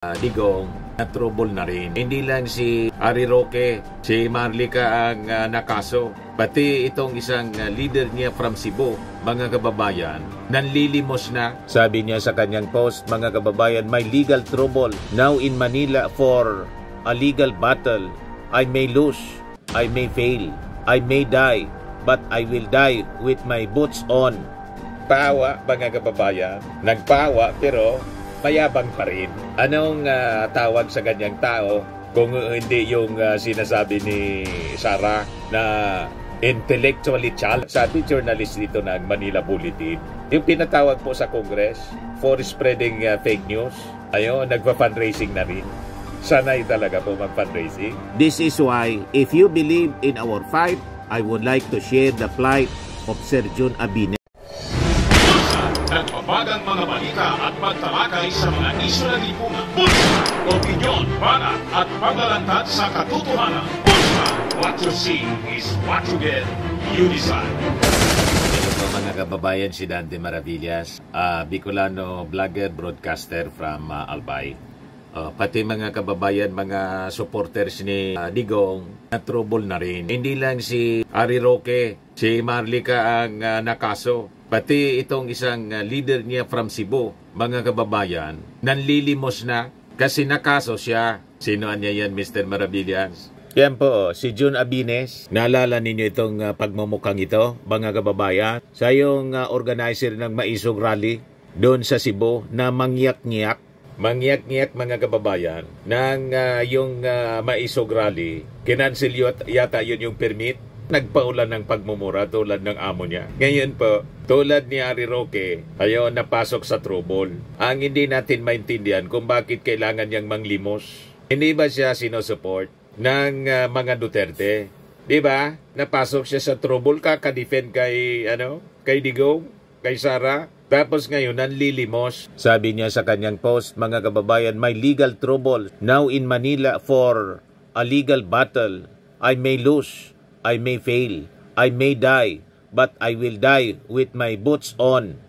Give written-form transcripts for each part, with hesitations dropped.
Digong na trouble na rin. Hindi lang si Harry Roque, si Marlica ang nakaso. Pati itong isang leader niya from Cebu, mga kababayan, nanlilimos na. Sabi niya sa kanyang post, mga kababayan, may legal trouble now in Manila for a legal battle. I may lose, I may fail, I may die, but I will die with my boots on. Pawa, mga kababayan. Nagpawa pero mayabang pa rin. Anong tawag sa ganyang tao kung hindi yung sinasabi ni Sara na intellectually challenged? Sabi journalist dito ng Manila Bulletin, yung pinatawag po sa Congress for spreading fake news. Ayun, nagpa-fundraising na rin. Sanay talaga po mag-fundraising. This is why, if you believe in our fight, I would like to share the plight of Sir Jun Abines. Nagpapagang mga balita at pagtalakay sa mga isyu na lipungan. Bulsa! Opinyon, banat at paglalantad sa katotohanan. Bulsa! What you see is what you get. You decide. Ito mga kababayan, si Dante Maravillas, Bicolano vlogger, broadcaster from Albay. Pati mga kababayan, mga supporters ni Digong, na trouble na rin. Hindi lang si Harry Roque, si Marlica ang nakaso. Pati itong isang leader niya from Cebu, mga kababayan, nanlilimos na kasi nakaso siya. Sino niya yan, Mr. Maravillas? Yan po, si Jun Abines. Naalala ninyo itong pagmumukhang ito, mga kababayan? Sa yung organizer ng Maisog Rally doon sa Cebu na mangyak-nyak, mga kababayan, ng yung Maisog Rally. Kinancel yata yun yung permit. Nagpaulan ng pagmumura tulad ng amo niya. Ngayon po, tulad ni Harry Roque, ayaw napasok sa trouble. Ang hindi natin maintindihan kung bakit kailangan niyang manglimos. Hindi ba siya sinusupport ng mga Duterte? Di ba? Napasok siya sa trouble, kaka-defend kay Digong, kay Sara. Tapos ngayon, nanlilimos. Sabi niya sa kanyang post, mga kababayan, may legal trouble now in Manila for a legal battle. I may lose, I may fail, I may die, but I will die with my boots on.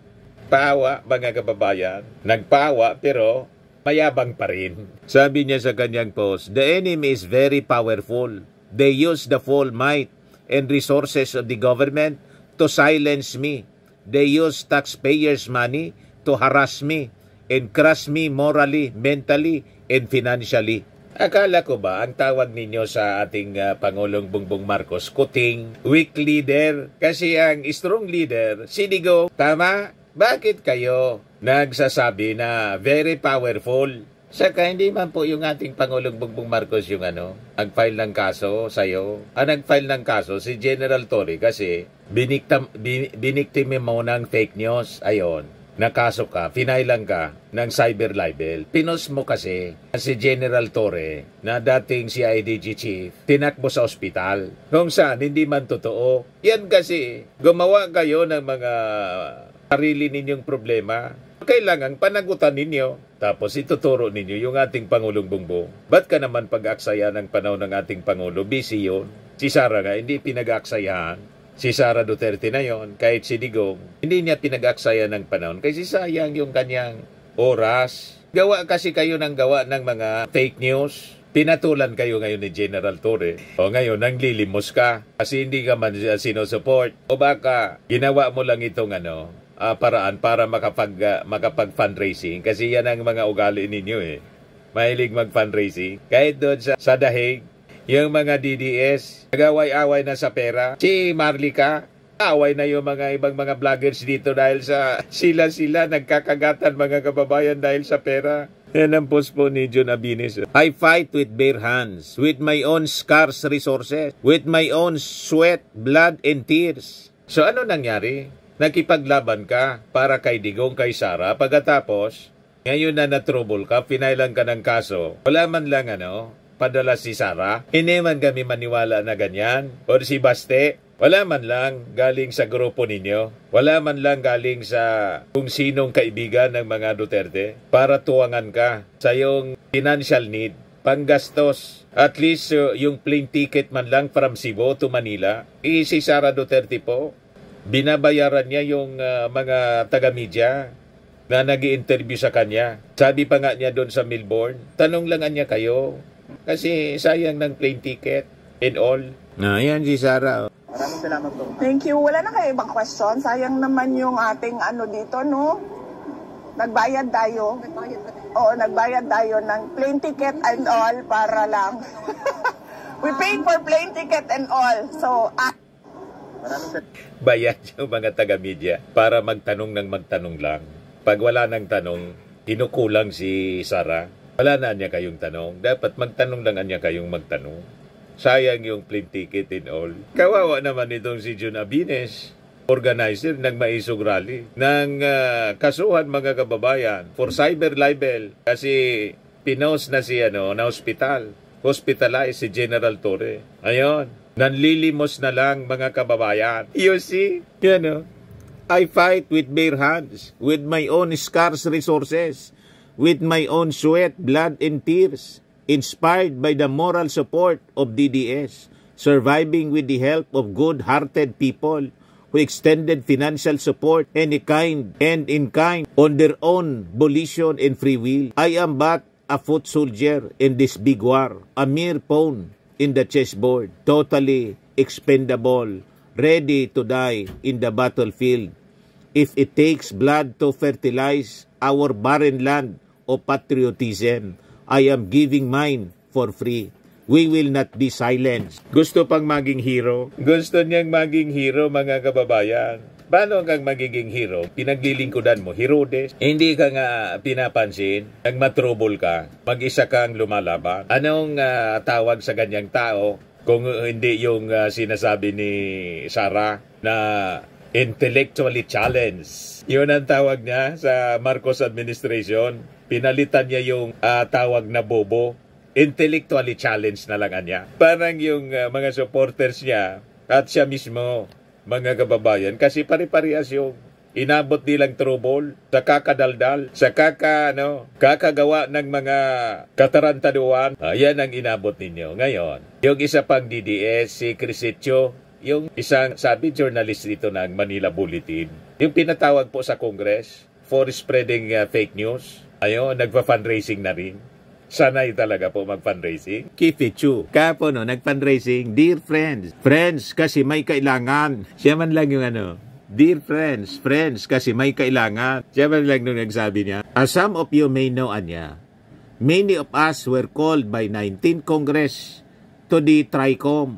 Pawa, mga kababayan. Nagpawa pero mayabang pa rin. Sabi niya sa kanyang post, the enemy is very powerful. They use the full might and resources of the government to silence me. They use taxpayers' money to harass me and crush me morally, mentally, and financially. Akala ko ba ang tawag ninyo sa ating Pangulong Bongbong Marcos, kuting, weak leader? Kasi ang strong leader, si Digong. Tama? Bakit kayo nagsasabi na very powerful? Saka hindi man po yung ating Pangulong Bongbong Marcos yung nag-file ng kaso sa'yo. Ang nag-file ng kaso si General Torre kasi biniktime mo ng fake news. Ayon. Nakaso ka, finailan ka ng cyber libel. Pinos mo kasi si General Torre na dating CIDG chief, tinakbo sa ospital. Kung saan, hindi man totoo. Yan kasi, gumawa kayo ng mga sarili ninyong problema. Kailangan panagutan ninyo. Tapos ituturo ninyo yung ating Pangulong Bongbong. Ba't ka naman pag-aksaya ng panahon ng ating Pangulo? Busy yun. Si Sara nga, hindi pinag-aksayahan. Si Sara Duterte na yon, kahit si Digong, hindi niya pinag-aksaya ng panahon kasi sayang yung kanyang oras. Gawa kasi kayo ng gawa ng mga fake news. Pinatulan kayo ngayon ni General Torre. O ngayon, nanglilimos ka kasi hindi ka man sinusupport. O baka, ginawa mo lang itong paraan para makapag-fundraising kasi yan ang mga ugali ninyo Mahilig mag-fundraising. Kahit doon sa dahig, yung mga DDS, nag-away-away na sa pera. Si Marlica, away na yung mga ibang mga vloggers dito dahil sa sila nagkakagatan mga kababayan dahil sa pera. Yan ang post po ni Jun Abines. I fight with bare hands, with my own scarce resources, with my own sweat, blood, and tears. So ano nangyari? Nakipaglaban ka para kay Digong, kay Sara. Pagkatapos, ngayon na na-trouble ka, pinailan ka ng kaso. Wala man lang padala si Sara. Hindi man kami maniwala na ganyan. O si Baste, wala man lang galing sa grupo ninyo. Wala man lang galing sa kung sinong kaibigan ng mga Duterte para tuwangan ka sa iyong financial need, panggastos. At least yung plane ticket man lang from Cebu to Manila. Si Sara Duterte po, binabayaran niya yung mga taga-media na nag-i-interview sa kanya. Sabi pa nga niya doon sa Melbourne, tanong lang niya kayo. Kasi sayang ng plane ticket and all. Ayan si Sarah. Maraming salamat po. Thank you. Wala na kayo ibang question? Sayang naman yung ating ano dito, no? Nagbayad tayo. Oo, nagbayad tayo ng plane ticket and all para lang. We paid for plane ticket and all. So, bayad yung mga taga-media para magtanong ng magtanong lang. Pag wala nang tanong, kinukulang si Sarah. Wala na niya kayong tanong. Dapat magtanong lang niya kayong magtanong. Sayang yung plane ticket and all. Kawawa naman itong si Jun Abines, organizer ng Maisog Rally, ng kasuhan mga kababayan for cyber libel kasi pinos na si na hospitalized si General Torre. Ayun, nanlilimos na lang mga kababayan. You see? I fight with bare hands, with my own scarce resources, with my own sweat, blood, and tears, inspired by the moral support of DDS, surviving with the help of good-hearted people who extended financial support and in kind on their own volition and free will. I am but a foot soldier in this big war, a mere pawn in the chessboard, totally expendable, ready to die in the battlefield. If it takes blood to fertilize our barren land of patriotism, I am giving mine for free. We will not be silenced. Gusto pang maging hero? Gusto niyang maging hero, mga kababayan. Paano kang magiging hero? Pinaglilingkudan mo, Herodes. Hindi ka nga pinapansin. Nagmatrubol ka. Mag-isa kang lumalaban. Anong tawag sa ganyang tao kung hindi yung sinasabi ni Sarah na intellectually challenged? Yun ang tawag niya sa Marcos administration. Pinalitan niya yung tawag na bobo. Intellectually challenged na lang niya. Parang yung mga supporters niya at siya mismo, mga kababayan, kasi pare-parehas yung inabot nilang trouble sa kakadaldal, sa kakagawa ng mga katarantaduan. Yan ang inabot ninyo ngayon. Yung isa pang DDS, si Crisitio, yung isang sabi journalist dito ng Manila Bulletin, yung pinatawag po sa Congress for spreading fake news. Ayun, nagpa-fundraising na rin. Sanay talaga po mag-fundraising. Kifichu. Kapo nag-fundraising. Dear friends. Friends, kasi may kailangan. Siya man lang yung Dear friends, kasi may kailangan. Siya man lang nung nagsabi niya. As some of you may know, Anya, many of us were called by 19th Congress to the TRICOM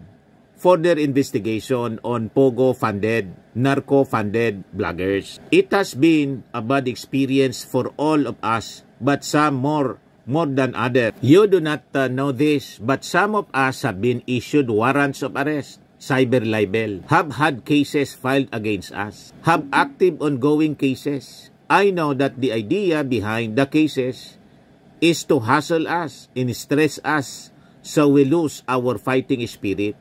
for their investigation on Pogo-funded, narco-funded bloggers. It has been a bad experience for all of us, but some more than others. You do not know this, but some of us have been issued warrants of arrest, cyber libel, have had cases filed against us, have active ongoing cases. I know that the idea behind the cases is to hustle us and stress us so we lose our fighting spirit.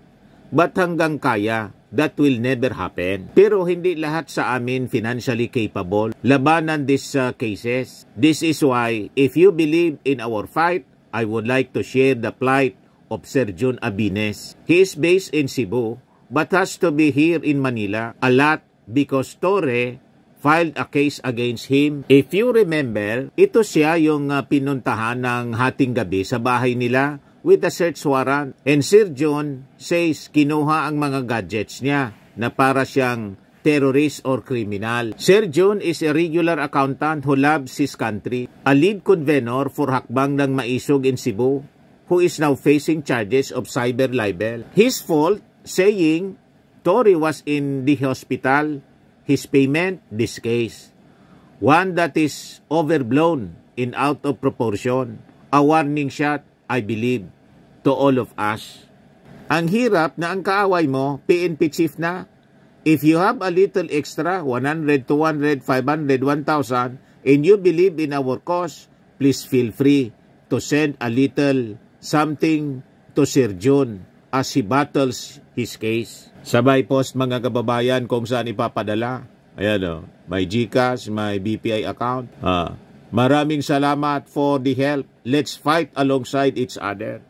But hanggang kaya, that will never happen. Pero hindi lahat sa amin financially capable labanan these cases. This is why, if you believe in our fight, I would like to share the plight of Sir Jun Abines. He is based in Cebu, but has to be here in Manila a lot because Torre filed a case against him. If you remember, ito siya yung pinuntahan ng hating gabi sa bahay nila with a search warrant. And Sir John says kinuha ang mga gadgets niya na para siyang terrorist or criminal. Sir John is a regular accountant who loves his country, a lead convener for Hakbang ng Maisog in Cebu, who is now facing charges of cyber libel. His fault, saying Tory was in the hospital, his payment, this case. One that is overblown and out of proportion. A warning shot, I believe, to all of us. Ang hirap na ang kaaway mo, PNP chief na. If you have a little extra, 100, 200, 500, 1,000, and you believe in our cause, please feel free to send a little something to Sir John as he battles his case. Sabay post mga kababayan kung saan ipapadala. Ayan may GCash, may BPI account. Maraming salamat for the help. Let's fight alongside each other.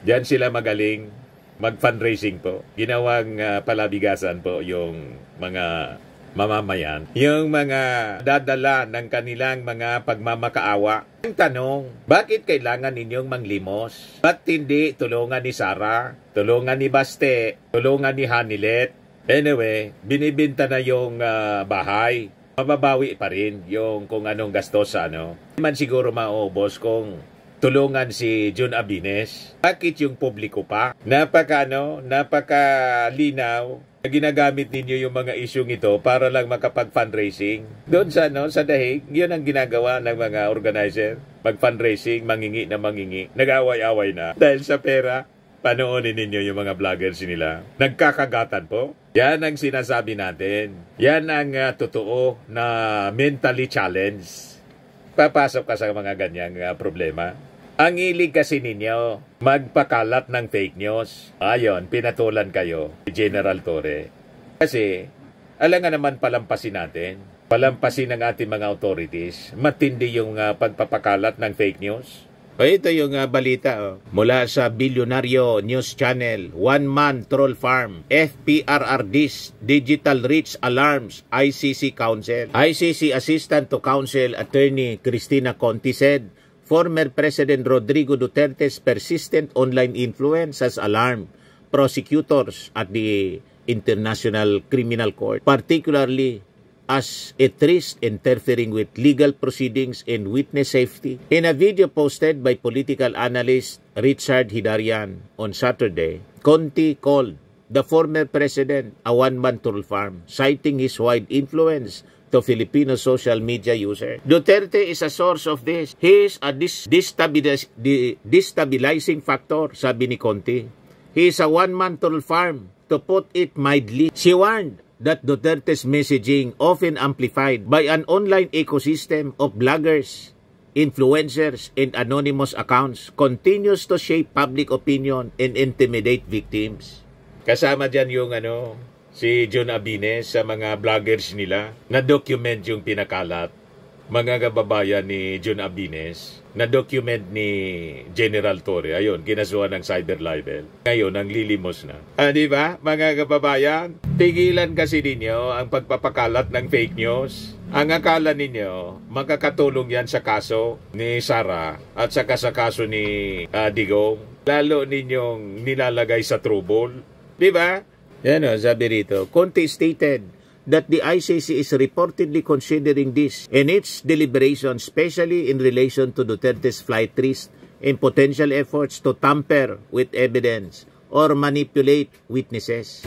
Diyan sila magaling mag-fundraising po. Ginawang palabigasan po yung mga mamamayan, yung mga dadala ng kanilang mga pagmamakaawa. Ang tanong, bakit kailangan ninyong manglimos? Ba't hindi tulungan ni Sara, tulungan ni Baste, tulungan ni Hanilet? Anyway, binibinta na yung bahay. Mababawi pa rin yung kung anong gastos sa ano. Hindi man siguro maubos kung tulungan si Jun Abines. Bakit yung publiko pa? Napakalinaw na ginagamit ninyo yung mga isyong ito para lang makapag-fundraising. Doon sa dahig, yun ang ginagawa ng mga organizer. Mag-fundraising, mangingi na mangingi. Nag-away-away na. Dahil sa pera, panoonin ninyo yung mga vloggers nila. Nagkakagatan po. Yan ang sinasabi natin. Yan ang totoo na mentally challenged. Papasok ka sa mga ganyang problema. Ang hilig kasi ninyo, magpakalat ng fake news. Ayon, pinatulan kayo, General Torre. Kasi, alam nga naman palampasin natin. Palampasin ng ating mga authorities. Matindi yung pagpapakalat ng fake news. Ito yung balita mula sa Bilyonaryo News Channel. One-man troll farm. FPRRD's digital reach alarms ICC Counsel. ICC Assistant to Counsel Attorney Cristina Conti said, former President Rodrigo Duterte's persistent online influence has alarmed prosecutors at the International Criminal Court, particularly as it risks interfering with legal proceedings and witness safety. In a video posted by political analyst Richard Hidarian on Saturday, Conti called the former president a one-man troll farm, citing his wide influence to Filipino social media users. Duterte is a source of this. He is a destabilizing factor, sabi ni Conti. He is a one-man troll farm, to put it mildly. She warned that Duterte's messaging, often amplified by an online ecosystem of bloggers, influencers, and anonymous accounts, continues to shape public opinion and intimidate victims. Kasama dyan yung si Jun Abines sa mga bloggers nila, na-document yung pinakalat. Mga kababayan ni Jun Abines, na-document ni General Torre. Ayun, kinasuhan ng cyber libel. Ngayon, ang lilimos na. Di ba, mga kababayan? Tigilan kasi ninyo ang pagpapakalat ng fake news. Ang akala ninyo, makakatulong yan sa kaso ni Sara at saka sa kaso ni Digong. Lalo ninyong nilalagay sa trouble. Di ba? Yan sabi rito. Conti stated that the ICC is reportedly considering this in its deliberations, especially in relation to Duterte's flight risk and potential efforts to tamper with evidence or manipulate witnesses.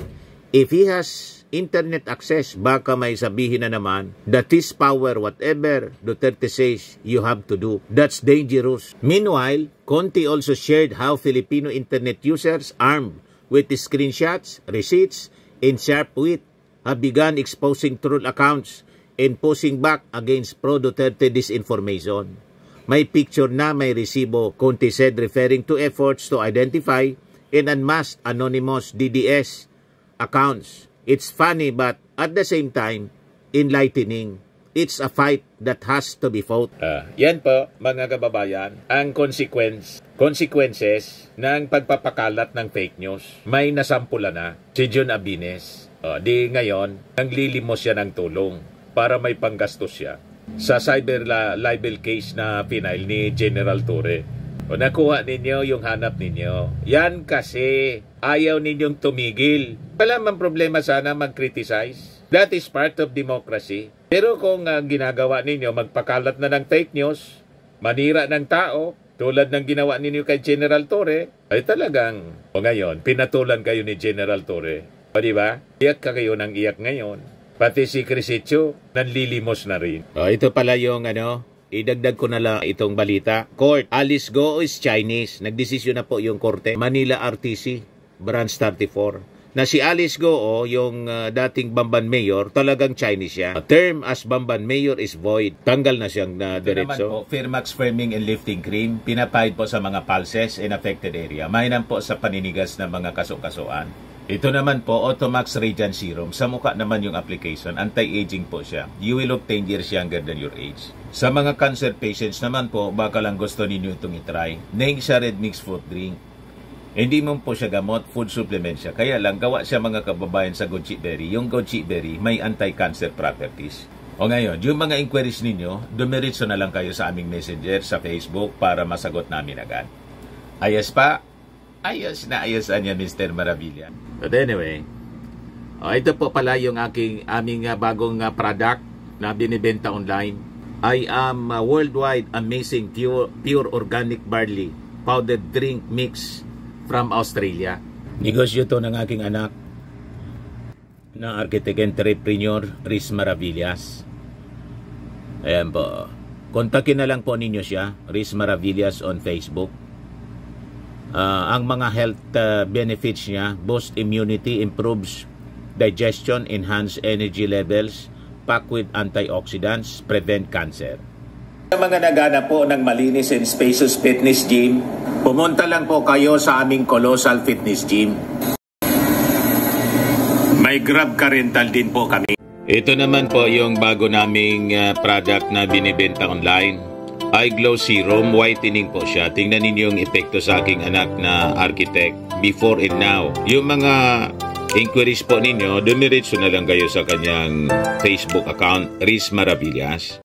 If he has internet access, baka may sabihin na naman that his power, whatever Duterte says, you have to do. That's dangerous. Meanwhile, Conti also shared how Filipino internet users armed with screenshots, receipts, and sharp wit have begun exposing troll accounts and posing back against pro-Duterte disinformation. May picture na may resibo, Conti said, referring to efforts to identify and unmask anonymous DDS accounts. It's funny but at the same time, enlightening. It's a fight that has to be fought. Yan po, mga kababayan, ang consequences ng pagpapakalat ng fake news. May nasampula na si Jun Abines. Di ngayon, nanglilimos siya ng tulong para may panggastos siya sa cyber libel case na final ni General Torre. Nakuha ninyo yung hanap ninyo. Yan kasi ayaw ninyong tumigil. Wala man problema sana mag-criticize. That is part of democracy. Pero kung ginagawa ninyo, magpakalat na ng fake news, manira ng tao, tulad ng ginawa ninyo kay General Torre, ay talagang, ngayon, pinatulan kayo ni General Torre. Di ba? Iyak ka kayo ng iyak ngayon. Pati si Crisitio, nanlilimos na rin. Ito pala yung idagdag ko na lang itong balita. Court, Alice Go is Chinese. Nagdesisyon na po yung korte. Manila RTC, Branch 34. Na si Alice Go, yung dating Bamban Mayor, talagang Chinese siya. Term as Bamban Mayor is void. Tanggal na siyang diretso. Ito naman po, Firmax Firming and Lifting Cream, pinapahid po sa mga pulses in affected area. Mainam po sa paninigas ng mga kaso-kasuan. Ito naman po, Automax Radiant Serum. Sa mukha naman yung application. Anti-aging po siya. You will look 10 years younger than your age. Sa mga cancer patients naman po, baka lang gusto ninyo itong itry. Neng siya Red Mix Fruit Drink. Hindi mo po siya gamot, food supplement siya. Kaya lang, gawa siya mga kababayan sa goji berry. Yung goji berry may anti-cancer properties. O ngayon, yung mga inquiries ninyo, dumiritso na lang kayo sa aming messenger sa Facebook para masagot namin agad. Ayos pa? Ayos na ayosan niya, Mr. Maravilla. But anyway, ito po pala yung aming bagong product na binibenta online. I am worldwide amazing pure organic barley powdered drink mix from Australia. Negosyo to ng aking anak na architect entrepreneur Riz Maravillas. Ayan po. Kontakin na lang po ninyo siya, Riz Maravillas on Facebook. Ang mga health benefits niya: boost immunity, improves digestion, enhance energy levels, packed with antioxidants, prevent cancer. Sa mga naghanap po ng malinis and spacious fitness gym, pumunta lang po kayo sa aming Colossal Fitness Gym. May Grab car rental din po kami. Ito naman po yung bago naming product na binibenta online. Eye Glow Serum, whitening po siya. Tingnan ninyo yung epekto sa aking anak na architect before and now. Yung mga inquiries po ninyo, dumiretso na lang kayo sa kanyang Facebook account, Riz Maravillas.